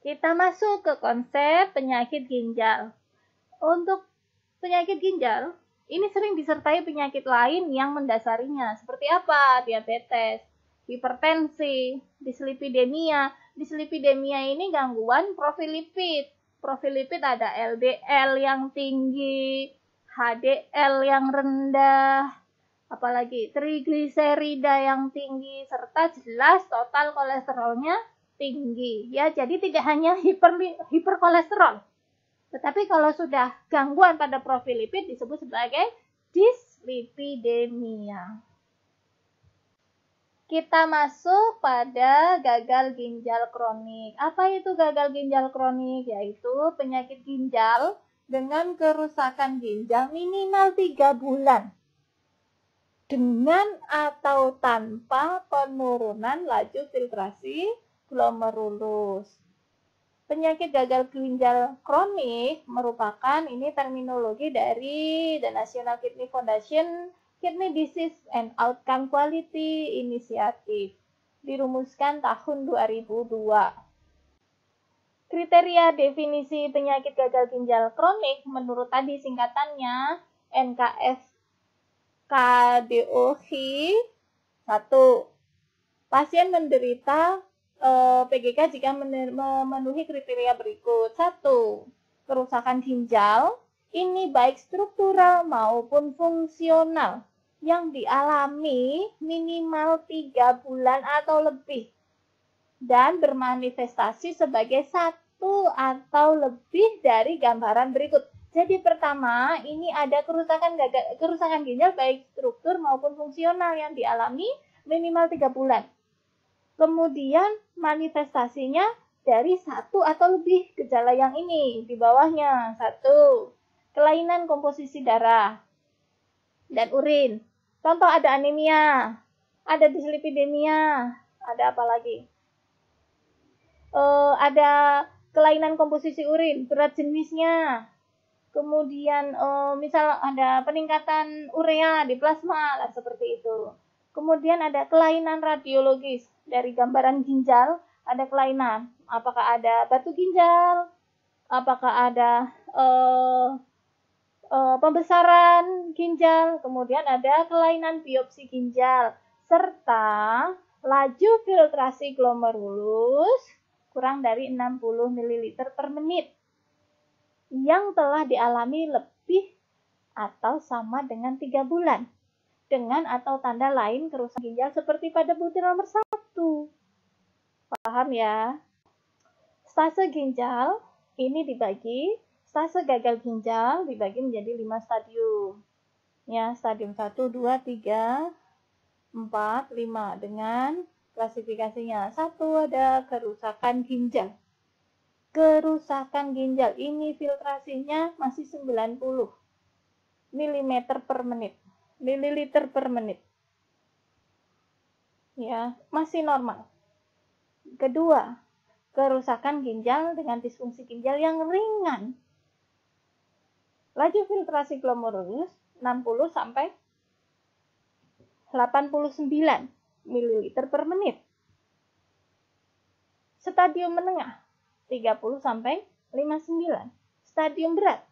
Kita masuk ke konsep penyakit ginjal. Untuk penyakit ginjal, ini sering disertai penyakit lain yang mendasarinya. Seperti apa? Diabetes, hipertensi, dislipidemia. Dislipidemia ini gangguan profil lipid. Profil lipid ada LDL yang tinggi, HDL yang rendah, apalagi trigliserida yang tinggi, serta jelas total kolesterolnya tinggi. Ya, jadi tidak hanya hiperkolesterol, tetapi kalau sudah gangguan pada profil lipid disebut sebagai dislipidemia. Kita masuk pada gagal ginjal kronik. Apa itu gagal ginjal kronik? Yaitu penyakit ginjal dengan kerusakan ginjal minimal 3 bulan. Dengan atau tanpa penurunan laju filtrasi glomerulus. Penyakit gagal ginjal kronik merupakan ini terminologi dari The National Kidney Foundation Kidney Disease and Outcome Quality Initiative, dirumuskan tahun 2002. Kriteria definisi penyakit gagal ginjal kronik menurut tadi singkatannya NKF-KDOH. 1. Pasien menderita PGK jika memenuhi kriteria berikut. 1. Kerusakan ginjal, ini baik struktural maupun fungsional, yang dialami minimal 3 bulan atau lebih, dan bermanifestasi sebagai satu atau lebih dari gambaran berikut. Jadi pertama, ini ada kerusakan ginjal baik struktur maupun fungsional yang dialami minimal 3 bulan. Kemudian manifestasinya dari satu atau lebih gejala yang ini di bawahnya. 1. Kelainan komposisi darah dan urin. Contoh ada anemia, ada dislipidemia, ada apa lagi? Ada kelainan komposisi urin, berat jenisnya. Kemudian misal ada peningkatan urea di plasma, seperti itu. Kemudian ada kelainan radiologis, dari gambaran ginjal ada kelainan. Apakah ada batu ginjal? Apakah ada pembesaran ginjal? Kemudian ada kelainan biopsi ginjal, serta laju filtrasi glomerulus kurang dari 60 ml per menit yang telah dialami lebih atau sama dengan 3 bulan, dengan atau tanda lain kerusakan ginjal seperti pada butir nomor 1. Paham ya? Stase ginjal ini stase gagal ginjal dibagi menjadi 5 stadium. Ya, stadium 1, 2, 3, 4, 5 dengan klasifikasinya. 1 ada kerusakan ginjal. Kerusakan ginjal ini filtrasinya masih 90 mm per menit, mililiter per menit. Ya, masih normal. Kedua, kerusakan ginjal dengan disfungsi ginjal yang ringan. Laju filtrasi glomerulus 60 sampai 89 ml per menit. Stadium menengah 30 sampai 59. Stadium berat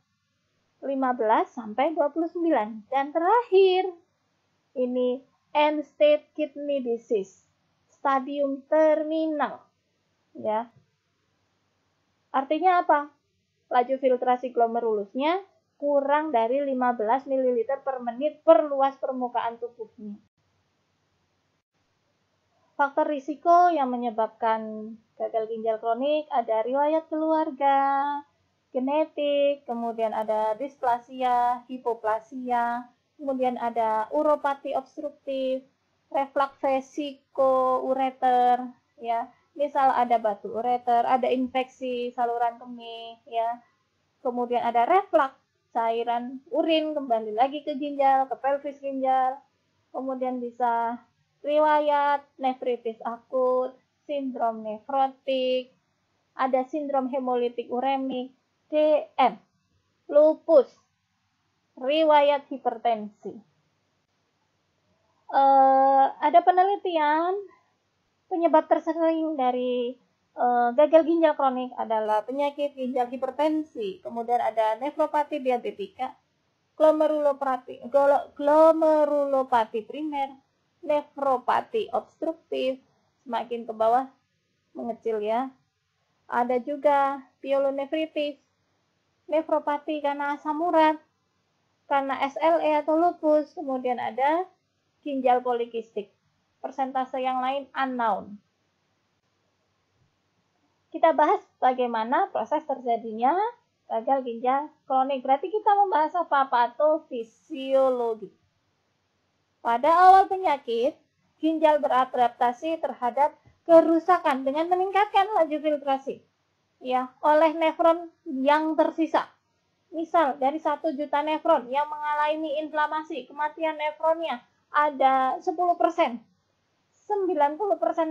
15 sampai 29. Dan terakhir, ini end stage kidney disease, stadium terminal. Ya. Artinya apa? Laju filtrasi glomerulusnya kurang dari 15 ml per menit per luas permukaan tubuhnya. Faktor risiko yang menyebabkan gagal ginjal kronik ada riwayat keluarga, genetik, kemudian ada displasia, hipoplasia, kemudian ada uropati obstruktif, reflux vesiko-ureter, ya. Misal ada batu ureter, ada infeksi saluran kemih, ya. Kemudian ada reflux, cairan urin kembali lagi ke ginjal, ke pelvis ginjal. Kemudian bisa riwayat nefritis akut, sindrom nefrotik, ada sindrom hemolitik uremik, DM, lupus, riwayat hipertensi. Ada penelitian penyebab tersering dari Gagal ginjal kronik adalah penyakit ginjal hipertensi, kemudian ada nefropati diabetika, glomerulopati primer, nefropati obstruktif, semakin ke bawah mengecil ya. Ada juga pielonefritis, nefropati karena asam urat, karena SLE atau lupus, kemudian ada ginjal polikistik. Persentase yang lain unknown. Kita bahas bagaimana proses terjadinya gagal ginjal kronik. Berarti kita membahas apa? Patofisiologi. Pada awal penyakit, ginjal beradaptasi terhadap kerusakan dengan meningkatkan laju filtrasi ya oleh nefron yang tersisa. Misal dari 1 juta nefron yang mengalami inflamasi, kematian nefronnya ada 10%. 90%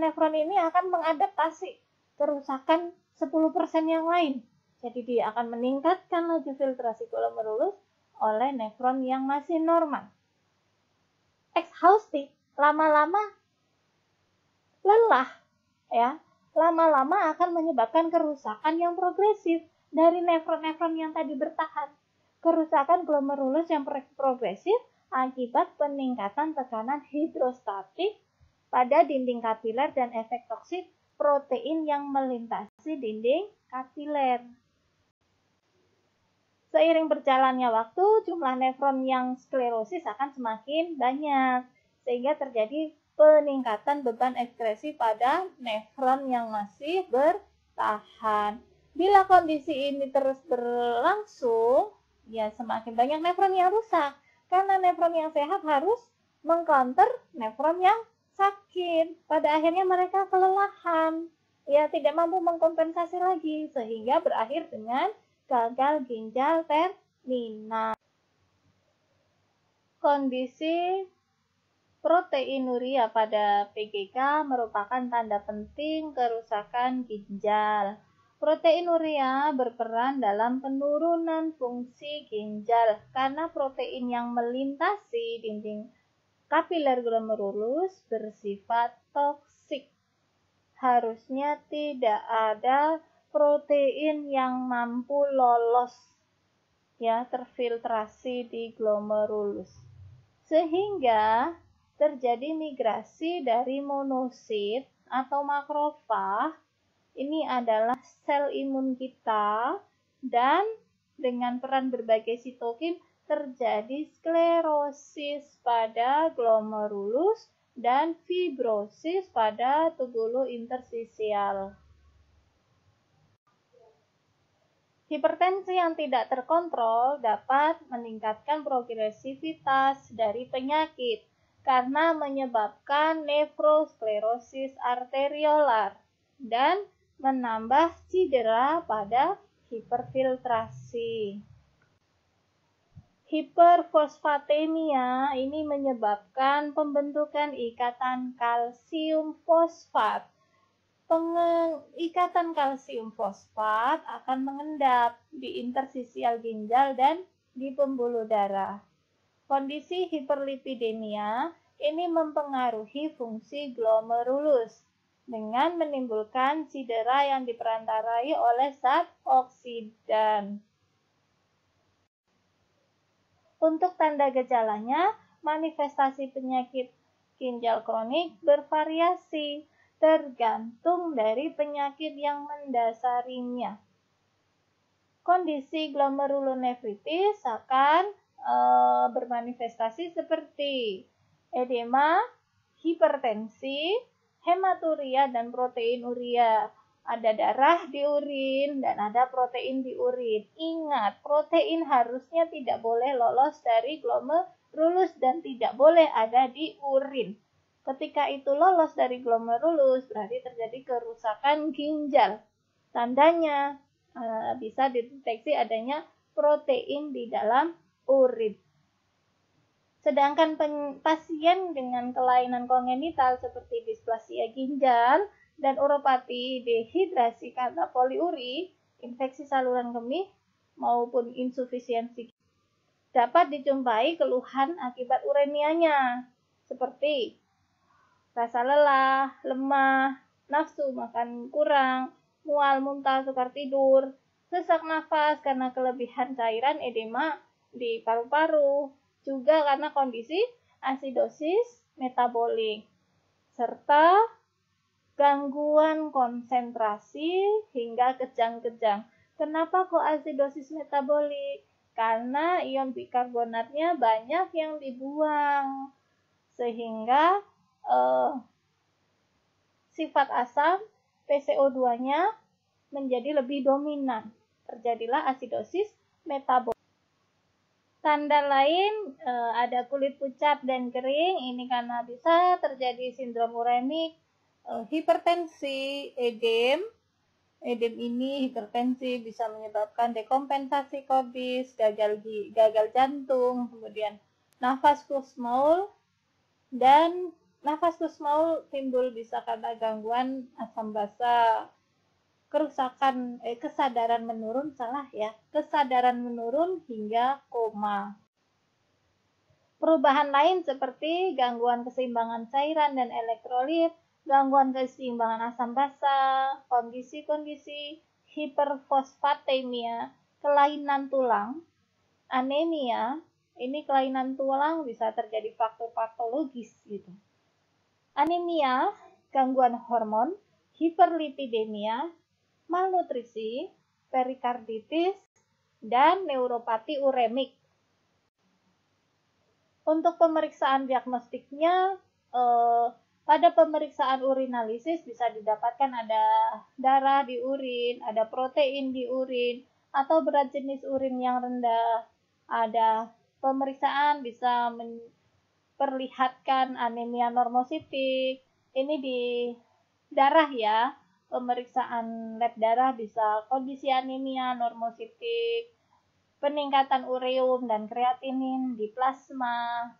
nefron ini akan mengadaptasi kerusakan 10% yang lain. Jadi dia akan meningkatkan laju filtrasi glomerulus oleh nefron yang masih normal. Exhaustif, lama-lama lelah ya. Lama-lama akan menyebabkan kerusakan yang progresif dari nefron-nefron yang tadi bertahan. Kerusakan glomerulus yang progresif akibat peningkatan tekanan hidrostatik pada dinding kapiler dan efek toksik protein yang melintasi dinding kapiler. Seiring berjalannya waktu, jumlah nefron yang sklerosis akan semakin banyak, sehingga terjadi peningkatan beban ekskresi pada nefron yang masih bertahan. Bila kondisi ini terus berlangsung, ya semakin banyak nefron yang rusak, karena nefron yang sehat harus mengcounter nefron yang sakit. Pada akhirnya mereka kelelahan, ya tidak mampu mengkompensasi lagi, sehingga berakhir dengan gagal ginjal terminal. Kondisi proteinuria pada PGK merupakan tanda penting kerusakan ginjal. Proteinuria berperan dalam penurunan fungsi ginjal karena protein yang melintasi dinding kapiler glomerulus bersifat toksik. Harusnya tidak ada protein yang mampu lolos ya terfiltrasi di glomerulus. Sehingga terjadi migrasi dari monosit atau makrofag, ini adalah sel imun kita, dan dengan peran berbagai sitokin terjadi sklerosis pada glomerulus dan fibrosis pada tubulus interstisial. Hipertensi yang tidak terkontrol dapat meningkatkan progresivitas dari penyakit karena menyebabkan nefrosklerosis arteriolar dan menambah cedera pada hiperfiltrasi. Hiperfosfatemia ini menyebabkan pembentukan ikatan kalsium fosfat. Ikatan kalsium fosfat akan mengendap di interstisial ginjal dan di pembuluh darah. Kondisi hiperlipidemia ini mempengaruhi fungsi glomerulus dengan menimbulkan cedera yang diperantarai oleh zat oksidan. Untuk tanda gejalanya, manifestasi penyakit ginjal kronik bervariasi tergantung dari penyakit yang mendasarinya. Kondisi glomerulonefritis akan bermanifestasi seperti edema, hipertensi, hematuria, dan proteinuria. Ada darah di urin dan ada protein di urin. Ingat, protein harusnya tidak boleh lolos dari glomerulus dan tidak boleh ada di urin. Ketika itu lolos dari glomerulus, berarti terjadi kerusakan ginjal. Tandanya bisa dideteksi adanya protein di dalam urin. Sedangkan pasien dengan kelainan kongenital seperti displasia ginjal dan uropati dehidrasi karena poliuri, infeksi saluran kemih maupun insufisiensi, dapat dijumpai keluhan akibat uremianya seperti rasa lelah, lemah, nafsu makan kurang, mual, muntah, sukar tidur, sesak nafas karena kelebihan cairan edema di paru-paru, juga karena kondisi asidosis metabolik, serta gangguan konsentrasi hingga kejang-kejang. Kenapa kok asidosis metabolik? Karena ion bikarbonatnya banyak yang dibuang, sehingga sifat asam PCO2-nya menjadi lebih dominan. Terjadilah asidosis metabolik. Tanda lain ada kulit pucat dan kering, ini karena bisa terjadi sindrom uremik, hipertensi, edem. Edem ini hipertensi bisa menyebabkan dekompensasi kobis, gagal jantung, kemudian nafas kusmaul, dan nafas kusmaul timbul bisa karena gangguan asam basa, kerusakan kesadaran menurun, kesadaran menurun hingga koma. Perubahan lain seperti gangguan keseimbangan cairan dan elektrolit, gangguan keseimbangan asam basa, kondisi-kondisi hiperfosfatemia, kelainan tulang, anemia. Ini kelainan tulang bisa terjadi faktor patologis gitu. Anemia, gangguan hormon, hiperlipidemia, malnutrisi, perikarditis, dan neuropati uremik. Untuk pemeriksaan diagnostiknya, pada pemeriksaan urinalisis bisa didapatkan ada darah di urin, ada protein di urin, atau berat jenis urin yang rendah. Ada pemeriksaan bisa memperlihatkan anemia normositik. Ini di darah ya. Pemeriksaan lab darah bisa kondisi anemia normositik, peningkatan ureum dan kreatinin di plasma,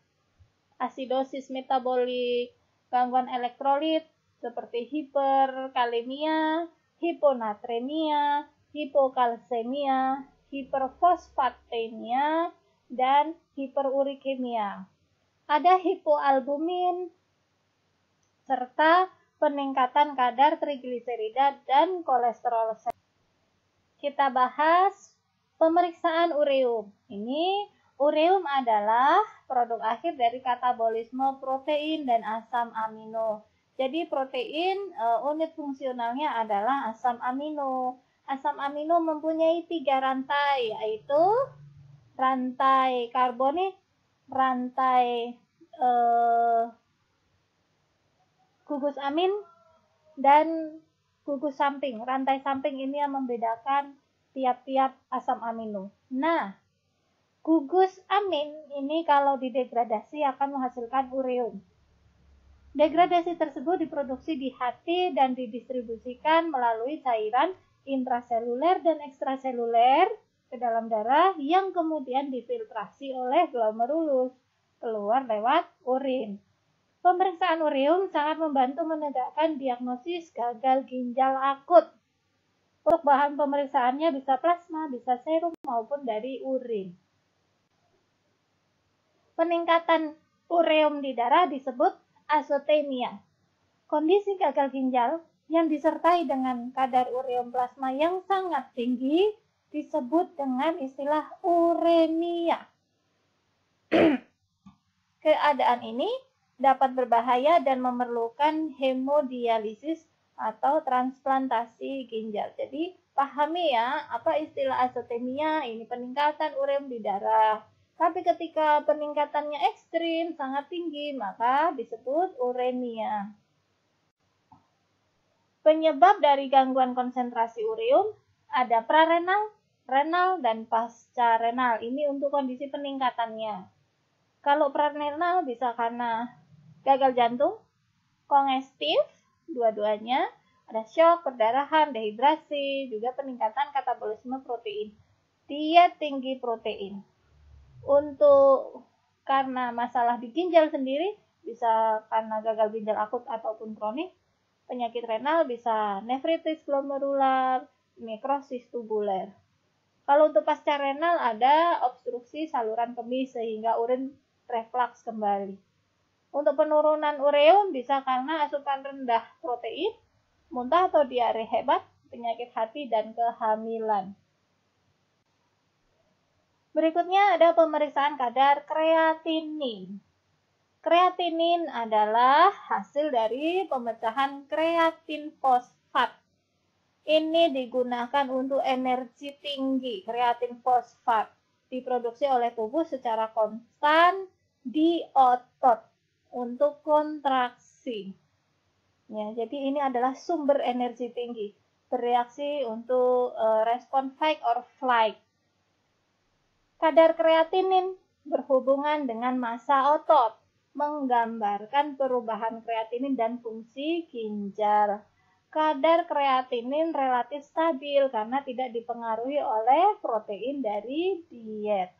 asidosis metabolik, gangguan elektrolit seperti hiperkalemia, hiponatremia, hipokalsemia, hiperfosfatemia, dan hiperurikemia. Ada hipoalbumin, serta peningkatan kadar trigliserida dan kolesterol. Kita bahas pemeriksaan ureum. Ini ureum adalah produk akhir dari katabolisme protein dan asam amino. Jadi protein unit fungsionalnya adalah asam amino. Asam amino mempunyai 3 rantai, yaitu rantai karbonik, rantai gugus amin, dan gugus samping. Rantai samping ini yang membedakan tiap-tiap asam amino. Nah, gugus amin ini kalau didegradasi akan menghasilkan ureum. Degradasi tersebut diproduksi di hati dan didistribusikan melalui cairan intraseluler dan ekstraseluler ke dalam darah yang kemudian difiltrasi oleh glomerulus keluar lewat urin. Pemeriksaan ureum sangat membantu menegakkan diagnosis gagal ginjal akut. Untuk bahan pemeriksaannya bisa plasma, bisa serum, maupun dari urin. Peningkatan ureum di darah disebut azotemia. Kondisi gagal ginjal yang disertai dengan kadar ureum plasma yang sangat tinggi disebut dengan istilah uremia. Keadaan ini dapat berbahaya dan memerlukan hemodialisis atau transplantasi ginjal. Jadi pahami ya, apa istilah azotemia? Ini peningkatan ureum di darah. Tapi ketika peningkatannya ekstrim, sangat tinggi, maka disebut uremia. Penyebab dari gangguan konsentrasi ureum ada prarenal, renal, dan pasca-renal. Ini untuk kondisi peningkatannya. Kalau prarenal bisa karena gagal jantung, kongestif, dua-duanya, ada shock, perdarahan, dehidrasi, juga peningkatan katabolisme protein. Diet tinggi protein. Untuk karena masalah di ginjal sendiri, bisa karena gagal ginjal akut ataupun kronik. Penyakit renal bisa nefritis glomerular, nekrosis tubuler. Kalau untuk pasca renal ada obstruksi saluran kemih sehingga urin reflux kembali. Untuk penurunan ureum bisa karena asupan rendah protein, muntah atau diare hebat, penyakit hati, dan kehamilan. Berikutnya ada pemeriksaan kadar kreatinin. Kreatinin adalah hasil dari pemecahan kreatin fosfat. Ini digunakan untuk energi tinggi. Kreatin fosfat diproduksi oleh tubuh secara konstan di otot untuk kontraksi. Ya, jadi ini adalah sumber energi tinggi. Bereaksi untuk respon fight or flight. Kadar kreatinin berhubungan dengan massa otot, menggambarkan perubahan kreatinin dan fungsi ginjal. Kadar kreatinin relatif stabil karena tidak dipengaruhi oleh protein dari diet.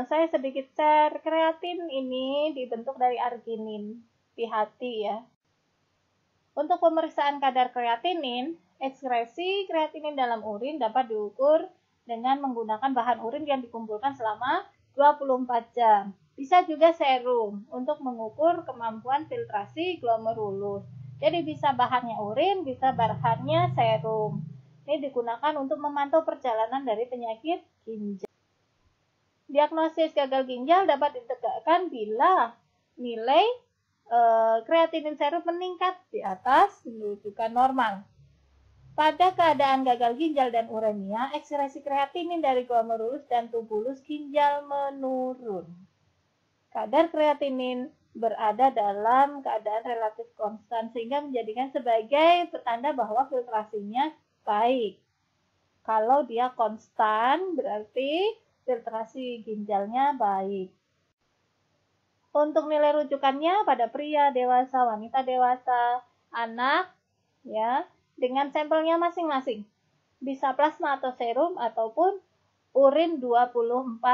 Saya sedikit share, kreatin ini dibentuk dari arginin, hati-hati ya. Untuk pemeriksaan kadar kreatinin, ekskresi kreatinin dalam urin dapat diukur dengan menggunakan bahan urin yang dikumpulkan selama 24 jam. Bisa juga serum untuk mengukur kemampuan filtrasi glomerulus. Jadi bisa bahannya urin, bisa bahannya serum. Ini digunakan untuk memantau perjalanan dari penyakit ginjal. Diagnosis gagal ginjal dapat ditegakkan bila nilai kreatinin serum meningkat di atas rujukan normal. Pada keadaan gagal ginjal dan uremia, ekskresi kreatinin dari glomerulus dan tubulus ginjal menurun. Kadar kreatinin berada dalam keadaan relatif konstan sehingga menjadikan sebagai petanda bahwa filtrasinya baik. Kalau dia konstan berarti filtrasi ginjalnya baik. Untuk nilai rujukannya pada pria dewasa, wanita dewasa, anak, ya, dengan sampelnya masing-masing. Bisa plasma atau serum ataupun urin 24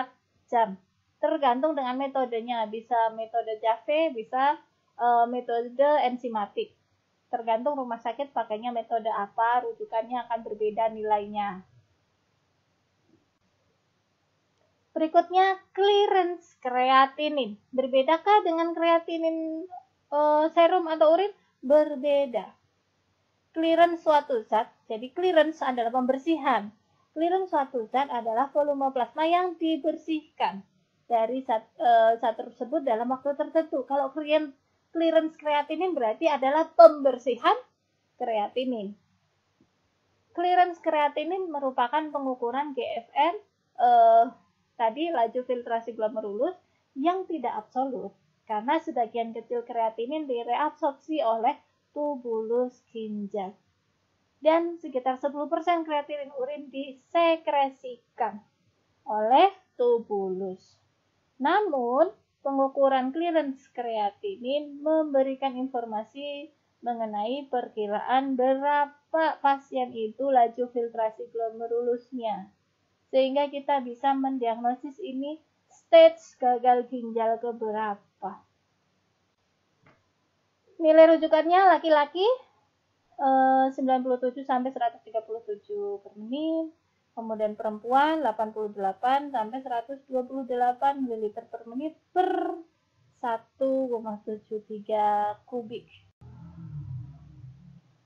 jam. Tergantung dengan metodenya, bisa metode Jave, bisa metode enzimatik. Tergantung rumah sakit pakainya metode apa, rujukannya akan berbeda nilainya. Berikutnya, clearance kreatinin. Berbedakah dengan kreatinin serum atau urin? Berbeda. Clearance suatu zat, jadi clearance adalah pembersihan. Clearance suatu zat adalah volume plasma yang dibersihkan dari zat tersebut dalam waktu tertentu. Kalau clearance kreatinin berarti adalah pembersihan kreatinin. Clearance kreatinin merupakan pengukuran GFR tadi laju filtrasi glomerulus yang tidak absolut karena sebagian kecil kreatinin direabsorpsi oleh tubulus ginjal dan sekitar 10% kreatinin urin disekresikan oleh tubulus. Namun, pengukuran clearance kreatinin memberikan informasi mengenai perkiraan berapa pasien itu laju filtrasi glomerulusnya. Sehingga kita bisa mendiagnosis ini stage gagal ginjal keberapa. Nilai rujukannya laki-laki 97 sampai 137 per menit, kemudian perempuan 88 sampai 128 ml per menit per 1,73 kubik.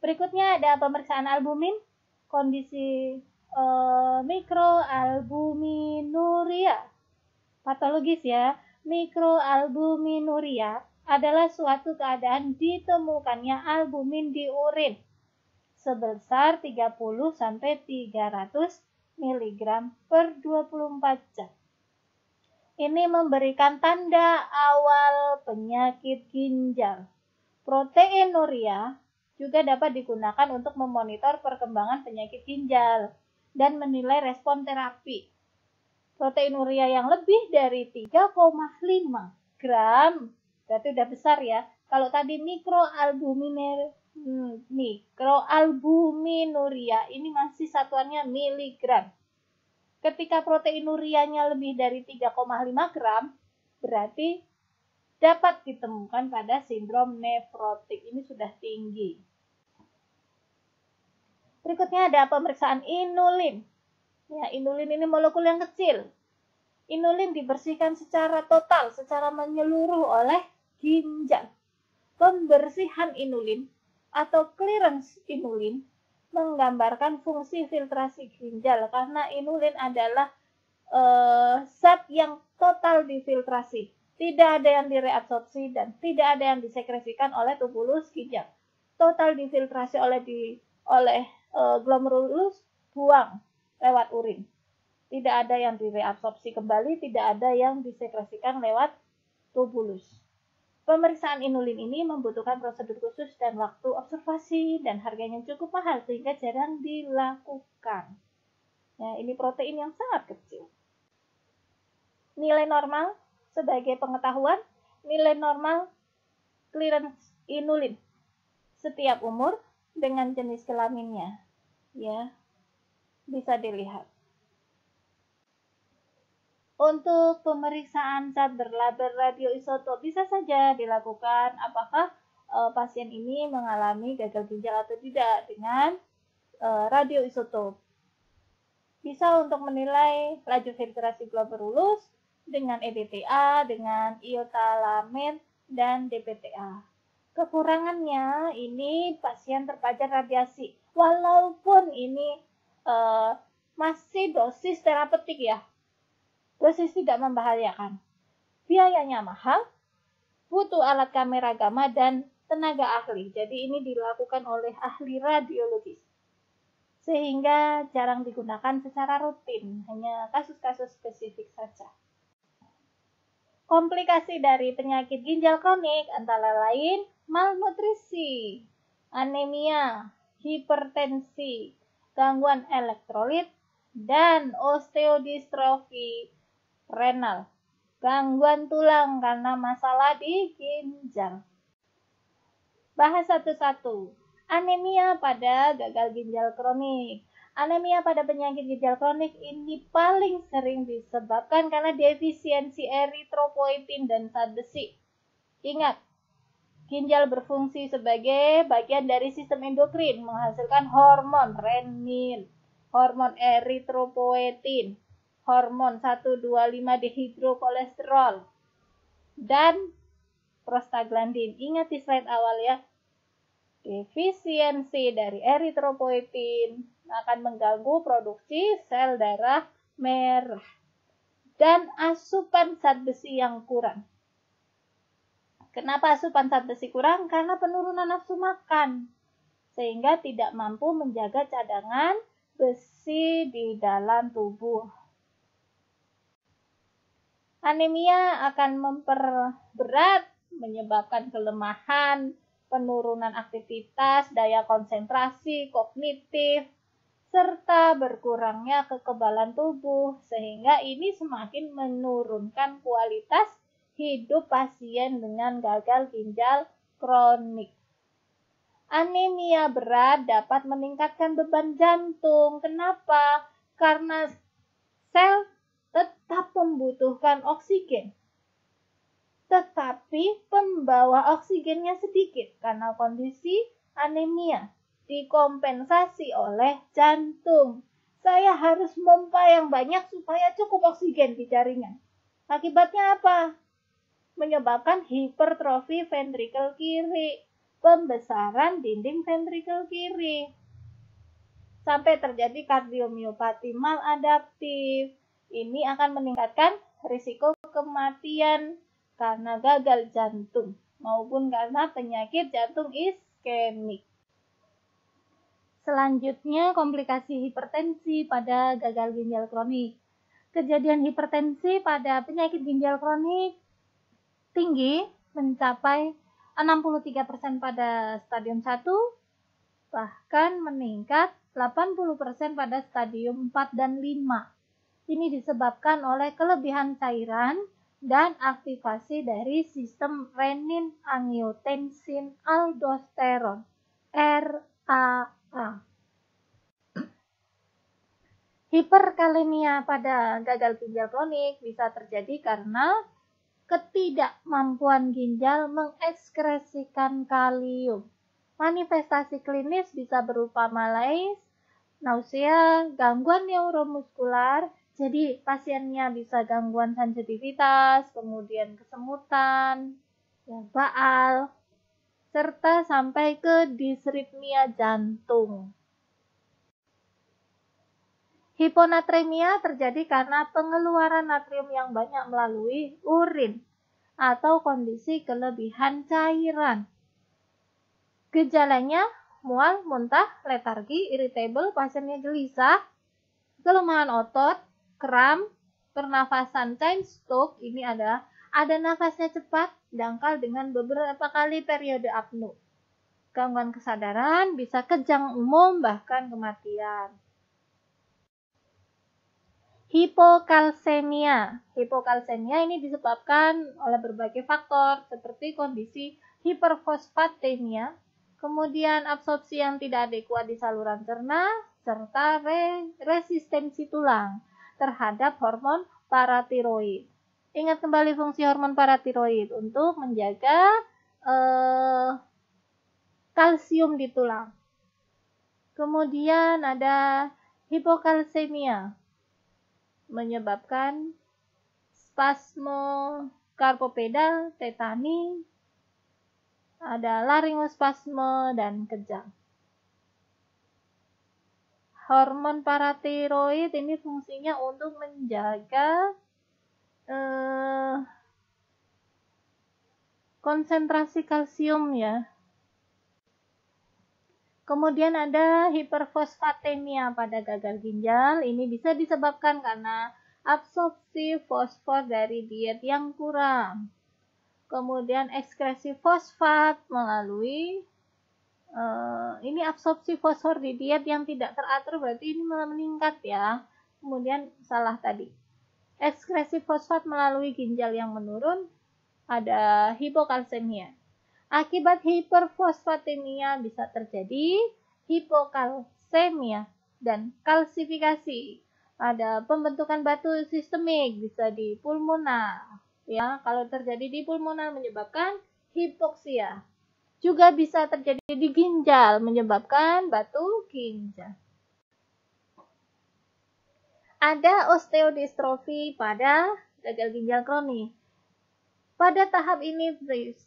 Berikutnya ada pemeriksaan albumin, kondisi mikroalbuminuria. Patologis ya, mikroalbuminuria adalah suatu keadaan ditemukannya albumin di urin sebesar 30 sampai 300 mg per 24 jam. Ini memberikan tanda awal penyakit ginjal. Proteinuria juga dapat digunakan untuk memonitor perkembangan penyakit ginjal dan menilai respon terapi. Proteinuria yang lebih dari 3,5 gram, berarti udah besar ya. Kalau tadi mikroalbuminuria ini masih satuannya miligram. Ketika proteinurianya lebih dari 3,5 gram, berarti dapat ditemukan pada sindrom nefrotik. Ini sudah tinggi. Berikutnya ada pemeriksaan inulin. Ya, inulin ini molekul yang kecil. Inulin dibersihkan secara total, secara menyeluruh oleh ginjal. pembersihan inulin atau clearance inulin menggambarkan fungsi filtrasi ginjal, karena inulin adalah zat yang total difiltrasi. Tidak ada yang direabsorpsi dan tidak ada yang disekresikan oleh tubulus ginjal. Total difiltrasi oleh glomerulus, buang lewat urin. Tidak ada yang direabsorpsi kembali, tidak ada yang disekresikan lewat tubulus. Pemeriksaan inulin ini membutuhkan prosedur khusus dan waktu observasi dan harganya cukup mahal sehingga jarang dilakukan. Ya, ini protein yang sangat kecil. Nilai normal sebagai pengetahuan, nilai normal clearance inulin setiap umur dengan jenis kelaminnya. Ya, bisa dilihat. Untuk pemeriksaan zat berlabel radioisotop bisa saja dilakukan apakah pasien ini mengalami gagal ginjal atau tidak dengan radioisotop. Bisa untuk menilai laju filtrasi glomerulus dengan EDTA, dengan iotalamin, dan DPTA. Kekurangannya ini pasien terpapar radiasi, walaupun ini masih dosis terapeutik ya. Dosis tidak membahayakan. Biayanya mahal, butuh alat kamera gamma dan tenaga ahli. Jadi ini dilakukan oleh ahli radiologis. Sehingga jarang digunakan secara rutin, hanya kasus-kasus spesifik saja. Komplikasi dari penyakit ginjal kronik antara lain malnutrisi, anemia, hipertensi, gangguan elektrolit, dan osteodistrofi renal, gangguan tulang karena masalah di ginjal. Bahas satu-satu. Anemia pada gagal ginjal kronik. Anemia pada penyakit ginjal kronik ini paling sering disebabkan karena defisiensi eritropoietin dan zat besi. Ingat, ginjal berfungsi sebagai bagian dari sistem endokrin, menghasilkan hormon renin, hormon eritropoietin, hormon 1,25 dihidrokolesterol, dan prostaglandin. Ingat di slide awal ya, defisiensi dari eritropoietin akan mengganggu produksi sel darah merah dan asupan zat besi yang kurang. Kenapa asupan zat besi kurang? Karena penurunan nafsu makan, sehingga tidak mampu menjaga cadangan besi di dalam tubuh. Anemia akan memperberat, menyebabkan kelemahan, penurunan aktivitas, daya konsentrasi, kognitif, serta berkurangnya kekebalan tubuh, sehingga ini semakin menurunkan kualitas hidup pasien dengan gagal ginjal kronik. Anemia berat dapat meningkatkan beban jantung. Kenapa? Karena sel tetap membutuhkan oksigen, tetapi pembawa oksigennya sedikit karena kondisi anemia dikompensasi oleh jantung. Saya harus pompa yang banyak supaya cukup oksigen di jaringan. Akibatnya apa? Menyebabkan hipertrofi ventrikel kiri, pembesaran dinding ventrikel kiri, sampai terjadi kardiomiopati maladaptif. Ini akan meningkatkan risiko kematian karena gagal jantung maupun karena penyakit jantung iskemik. Selanjutnya, komplikasi hipertensi pada gagal ginjal kronik. Kejadian hipertensi pada penyakit ginjal kronik tinggi, mencapai 63% pada stadium 1, bahkan meningkat 80% pada stadium 4 dan 5. Ini disebabkan oleh kelebihan cairan dan aktivasi dari sistem renin angiotensin aldosteron RAA. Hiperkalemia pada gagal ginjal kronik bisa terjadi karena ketidakmampuan ginjal mengekskresikan kalium. Manifestasi klinis bisa berupa malaise, nausea, gangguan neuromuskular. Jadi pasiennya bisa gangguan sensitivitas, kemudian kesemutan, baal, serta sampai ke disritmia jantung. Hiponatremia terjadi karena pengeluaran natrium yang banyak melalui urin atau kondisi kelebihan cairan. Gejalanya mual, muntah, letargi, irritable, pasiennya gelisah, kelemahan otot, kram, pernafasan time stroke, ini ada nafasnya cepat, dangkal dengan beberapa kali periode apnu. Gangguan kesadaran, bisa kejang umum, bahkan kematian. Hipokalsemia. Hipokalsemia ini disebabkan oleh berbagai faktor seperti kondisi hiperfosfatemia, kemudian absorpsi yang tidak adekuat di saluran cerna, serta resistensi tulang terhadap hormon paratiroid. Ingat kembali fungsi hormon paratiroid untuk menjaga kalsium di tulang. Kemudian ada hipokalsemia, menyebabkan spasmo karpopedal, tetani, ada laryngospasme, dan kejang. Hormon paratiroid ini fungsinya untuk menjaga konsentrasi kalsium ya. Kemudian ada hiperfosfatemia pada gagal ginjal. Ini bisa disebabkan karena absorpsi fosfor dari diet yang kurang. Kemudian ekskresi fosfat melalui ini absorpsi fosfor di diet yang tidak teratur, berarti ini malah meningkat ya. Kemudian salah tadi. Ekskresi fosfat melalui ginjal yang menurun, ada hipokalsemia. Akibat hiperfosfatemia bisa terjadi hipokalsemia dan kalsifikasi. Ada pembentukan batu sistemik, bisa di pulmonar. Ya, kalau terjadi di pulmonar menyebabkan hipoksia. Juga bisa terjadi di ginjal, menyebabkan batu ginjal. Ada osteodistrofi pada gagal ginjal kronis. Pada tahap ini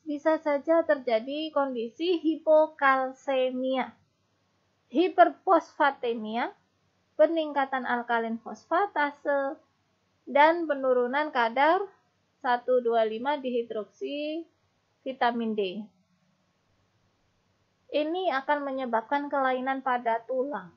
bisa saja terjadi kondisi hipokalsemia, hiperfosfatemia, peningkatan alkalin fosfatase, dan penurunan kadar 1,25 dihidroksi vitamin D. Ini akan menyebabkan kelainan pada tulang.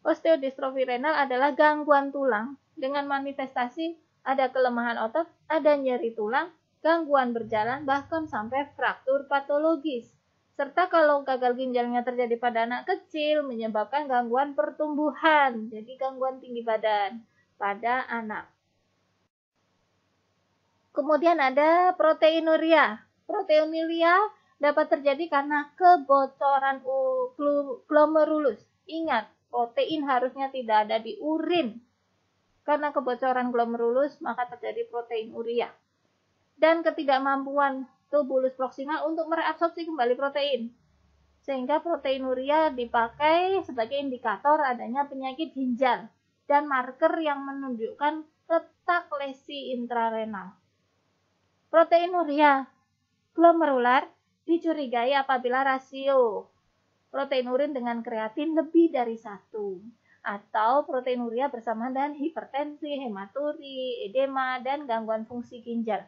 Osteodistrofi renal adalah gangguan tulang dengan manifestasi ada kelemahan otot, ada nyeri tulang, gangguan berjalan, bahkan sampai fraktur patologis. Serta kalau gagal ginjalnya terjadi pada anak kecil, menyebabkan gangguan pertumbuhan, jadi gangguan tinggi badan pada anak. Kemudian ada proteinuria. Proteinuria dapat terjadi karena kebocoran glomerulus. Ingat, protein harusnya tidak ada di urin. Karena kebocoran glomerulus, maka terjadi proteinuria. Dan ketidakmampuan tubulus proksimal untuk mereabsorpsi kembali protein. Sehingga proteinuria dipakai sebagai indikator adanya penyakit ginjal dan marker yang menunjukkan letak lesi intrarenal. Proteinuria glomerular dicurigai apabila rasio protein urin dengan kreatin lebih dari 1. Atau proteinuria bersamaan dengan hipertensi, hematuri, edema, dan gangguan fungsi ginjal.